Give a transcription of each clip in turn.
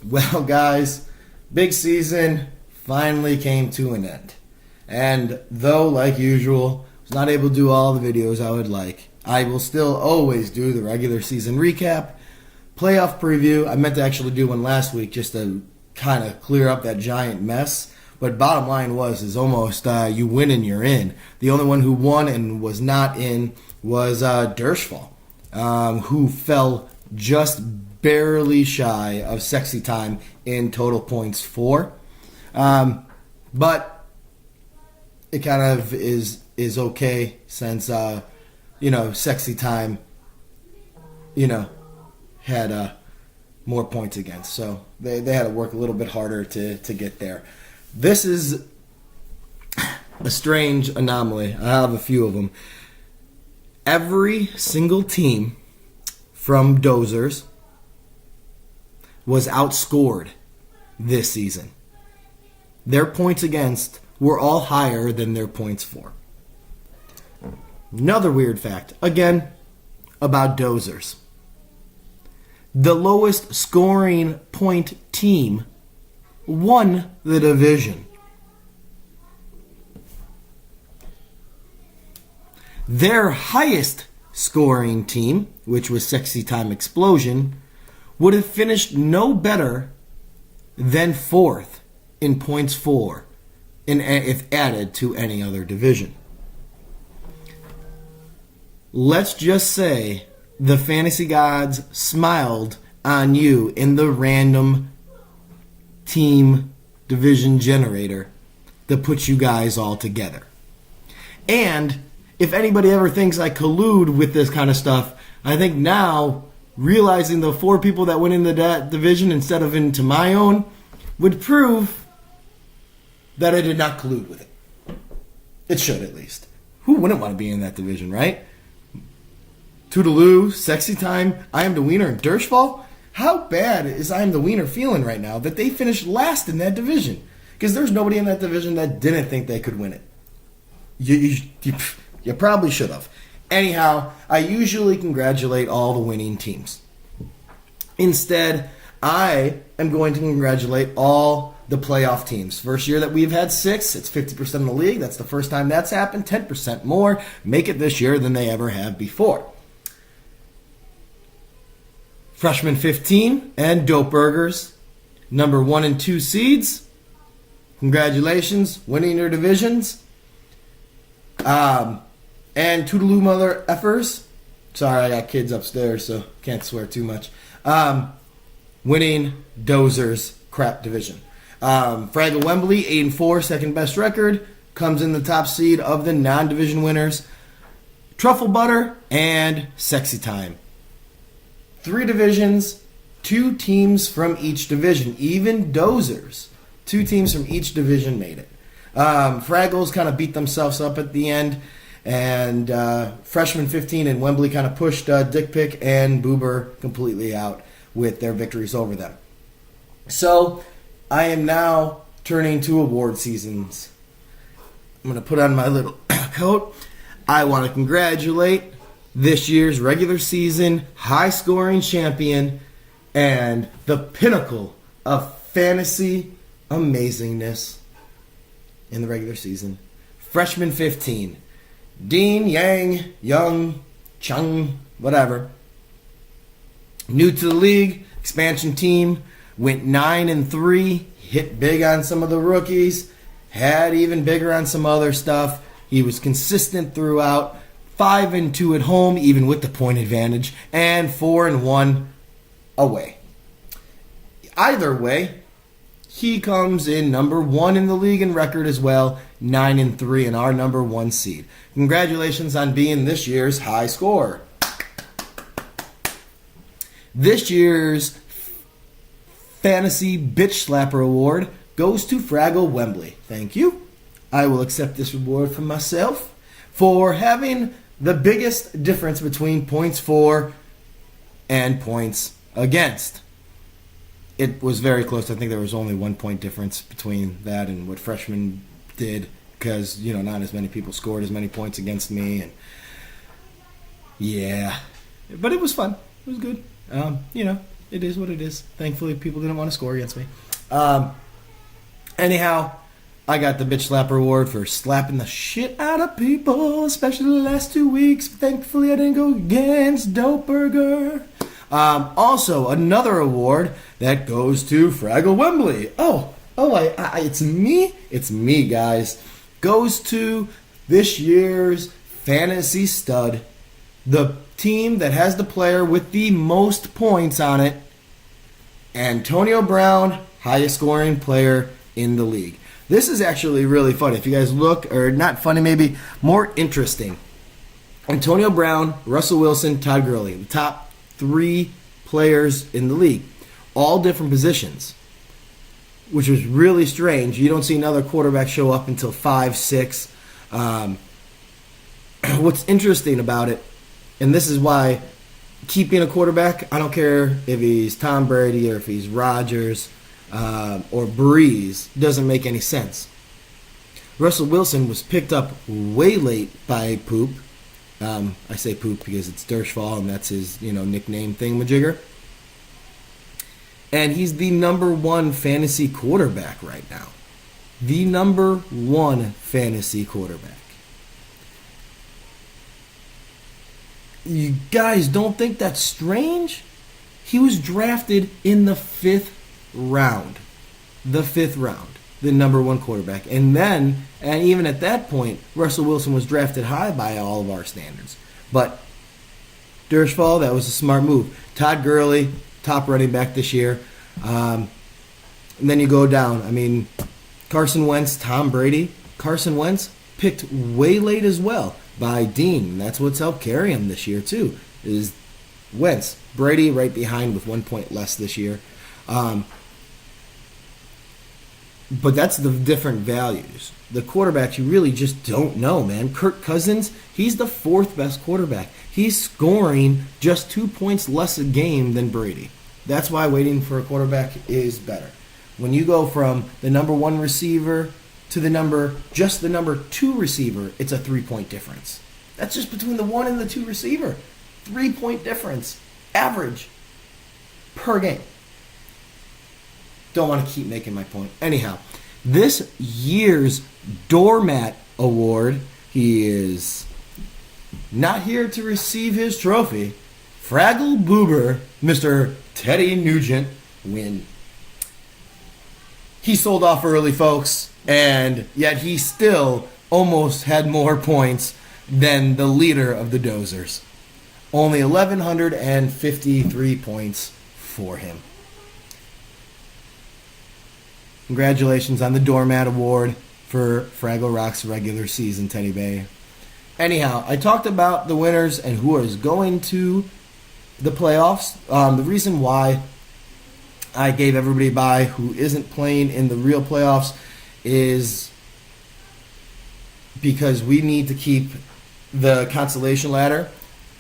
Well, guys, big season finally came to an end. And though, like usual, I was not able to do all the videos I would like, I will still always do the regular season recap, playoff preview. I meant to actually do one last week just to kind of clear up that giant mess. But bottom line is almost you win and you're in. The only one who won and was not in was Dershfall, who fell just barely shy of sexy time in total points for. But it kind of is okay since sexy time had more points against, so they had to work a little bit harder to get there. This is a strange anomaly. I have a few of them. Every single team from Dozers was outscored this season. Their points against were all higher than their points for. Another weird fact, again, about Dozers. The lowest scoring point team won the division. Their highest scoring team, which was Sexy Time Explosion, would have finished no better than fourth in points for if added to any other division. Let's just say the fantasy gods smiled on you in the random team division generator that puts you guys all together. And if anybody ever thinks I collude with this kind of stuff, I think now realizing the four people that went into that division instead of into my own would prove that I did not collude with it. It should, at least. Who wouldn't want to be in that division, right? Toodaloo, Sexy Time, I Am the Wiener, and Dershfall? How bad is I Am the Wiener feeling right now that they finished last in that division? Because there's nobody in that division that didn't think they could win it. You probably should have. Anyhow, I usually congratulate all the winning teams. Instead, I am going to congratulate all the playoff teams. First year that we've had 6, it's 50% in the league. That's the first time that's happened. 10% more. Make it this year than they ever have before. Freshman 15 and Dope Burgers, number 1 and 2 seeds. Congratulations, winning your divisions. And Toodaloo Mother Effers. Sorry, I got kids upstairs, so can't swear too much. Winning Dozer's crap division. Fraggle Wembley, 8-4, second best record. Comes in the top seed of the non-division winners. Truffle Butter and Sexy Time. 3 divisions, 2 teams from each division. Even Dozers, 2 teams from each division made it. Fraggles kind of beat themselves up at the end. And Freshman 15 and Wembley kind of pushed Dick Pick and Boober completely out with their victories over them. So I am now turning to award seasons. I'm going to put on my little coat. I want to congratulate this year's regular season high-scoring champion and the pinnacle of fantasy amazingness in the regular season, Freshman 15. Dean, Yang, Young, Chung, whatever. New to the league, expansion team, went 9-3, hit big on some of the rookies, had even bigger on some other stuff. He was consistent throughout, 5-2 at home, even with the point advantage, and 4-1 away. Either way, he comes in number 1 in the league in record as well, 9-3 in our number 1 seed. Congratulations on being this year's high scorer. This year's Fantasy Bitch Slapper Award goes to Fraggle Wembley. Thank you. I will accept this reward from myself for having the biggest difference between points for and points against. It was very close. I think there was only 1 point difference between that and what Freshman did because, not as many people scored as many points against me. And yeah. But it was fun. It was good. it is what it is. Thankfully, people didn't want to score against me. Anyhow, I got the Bitch Slapper Award for slapping the shit out of people, especially the last 2 weeks. Thankfully, I didn't go against Dope Burger. Also, another award that goes to Fraggle Wembley. It's me? It's me, guys. Goes to this year's Fantasy Stud, the team that has the player with the most points on it, Antonio Brown, highest scoring player in the league. This is actually really funny. If you guys look, or not funny, maybe more interesting. Antonio Brown, Russell Wilson, Todd Gurley, the top 3 players in the league, all different positions, which was really strange. You don't see another quarterback show up until 5, 6. What's interesting about it, and this is why keeping a quarterback, I don't care if he's Tom Brady or if he's Rodgers or Breeze, doesn't make any sense. Russell Wilson was picked up way late by Poop. I say Poop because it's Dershfall and that's his nickname thingamajigger. And he's the number 1 fantasy quarterback right now. The number 1 fantasy quarterback. You guys don't think that's strange? He was drafted in the 5th round. The 5th round. The number 1 quarterback. And even at that point, Russell Wilson was drafted high by all of our standards. But Dershfall, that was a smart move. Todd Gurley, top running back this year. And then you go down. I mean, Carson Wentz, Tom Brady. Carson Wentz picked way late as well by Dean. That's what's helped carry him this year too, is Wentz. Brady right behind with 1 point less this year. But that's the different values. The quarterbacks, you really just don't know, man. Kirk Cousins, he's the 4th best quarterback. He's scoring just 2 points less a game than Brady. That's why waiting for a quarterback is better. When you go from the number 1 receiver to the number 2 receiver, it's a 3-point difference. That's just between the 1 and the 2 receiver. 3-point difference. Average. Per game. Don't want to keep making my point. Anyhow, this year's Doormat Award, he is not here to receive his trophy. Fraggle Boober, Mr. Teddy Nugent, win. He sold off early, folks, and yet he still almost had more points than the leader of the Dozers. Only 1,153 points for him. Congratulations on the Doormat Award for Fraggle Rock's regular season, Teddy Bay. Anyhow, I talked about the winners and who is going to the playoffs. The reason why I gave everybody a bye who isn't playing in the real playoffs is because we need to keep the consolation ladder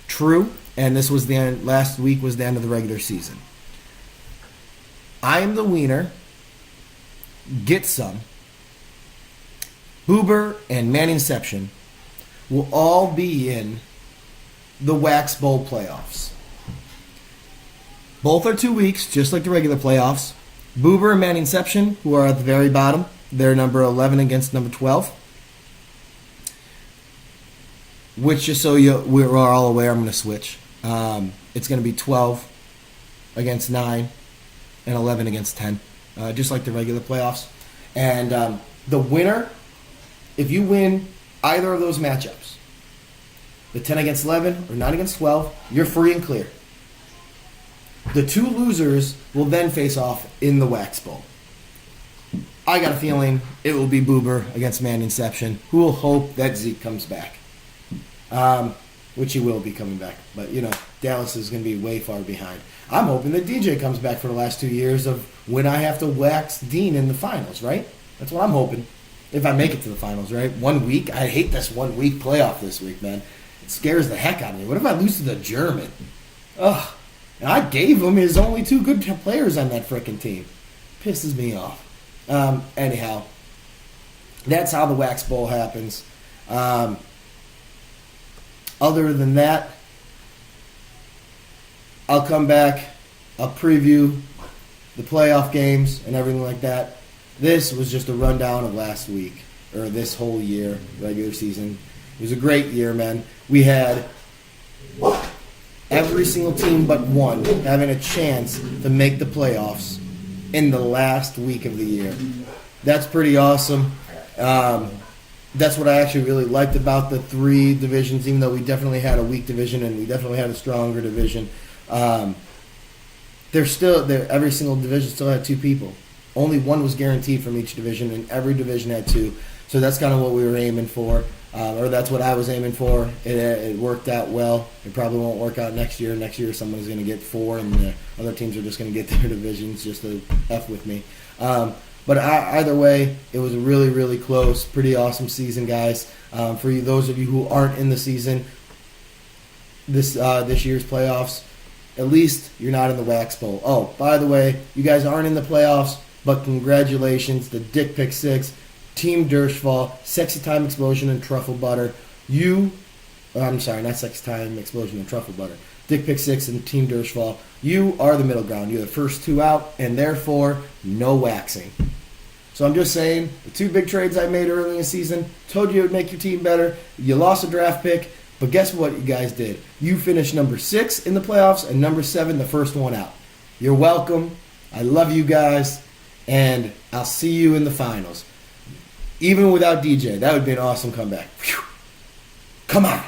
true, and this was the end. Last week was the end of the regular season. I am the wiener. Get some. Boober and Manningsception will all be in the Wax Bowl playoffs. Both are 2 weeks, just like the regular playoffs. Boober and Manningsception, who are at the very bottom, they're number 11 against number 12. Which, just so we're all aware, I'm going to switch. It's going to be 12 against 9 and 11 against 10. Just like the regular playoffs. And the winner, if you win either of those matchups, the 10 against 11 or 9 against 12, you're free and clear. The 2 losers will then face off in the Wax Bowl. I got a feeling it will be Boober against Manningsception, who will hope that Zeke comes back. Which he will be coming back. But, Dallas is going to be way far behind. I'm hoping that DJ comes back for the last 2 years of when I have to wax Dean in the finals, right? That's what I'm hoping. If I make it to the finals, right? 1 week. I hate this 1 week playoff this week, man. It scares the heck out of me. What if I lose to the German? Ugh. And I gave him his only 2 good players on that frickin' team. Pisses me off. Anyhow, that's how the Wax Bowl happens. Other than that, I'll come back I'll preview the playoff games and everything like that. This was just a rundown of last week, or this whole year, regular season. It was a great year, man. We had every single team but one having a chance to make the playoffs in the last week of the year. That's pretty awesome. That's what I actually really liked about the three divisions, even though we definitely had a weak division and we definitely had a stronger division. Every single division still had two people. Only one was guaranteed from each division, and every division had two. So that's kind of what we were aiming for, or that's what I was aiming for. It worked out well. It probably won't work out next year. Next year, someone's going to get four, and the other teams are just going to get their divisions just to F with me. But either way, it was a really, really close, pretty awesome season, guys. For you, those of you who aren't in the season, this year's playoffs, at least you're not in the Wax Bowl. Oh, by the way, you guys aren't in the playoffs, but congratulations, the Dick Pick 6, Team Dershval, Sexy Time Explosion, and Truffle Butter. I'm sorry, not Sexy Time Explosion and Truffle Butter. Dick Pick 6 and Team Dershval. You are the middle ground. You're the first two out, and therefore, no waxing. So I'm just saying, the two big trades I made early in the season, told you it would make your team better. You lost a draft pick, but guess what you guys did? You finished number 6 in the playoffs and number 7, the first one out. You're welcome. I love you guys, and I'll see you in the finals. Even without DJ, that would be an awesome comeback. Whew. Come on.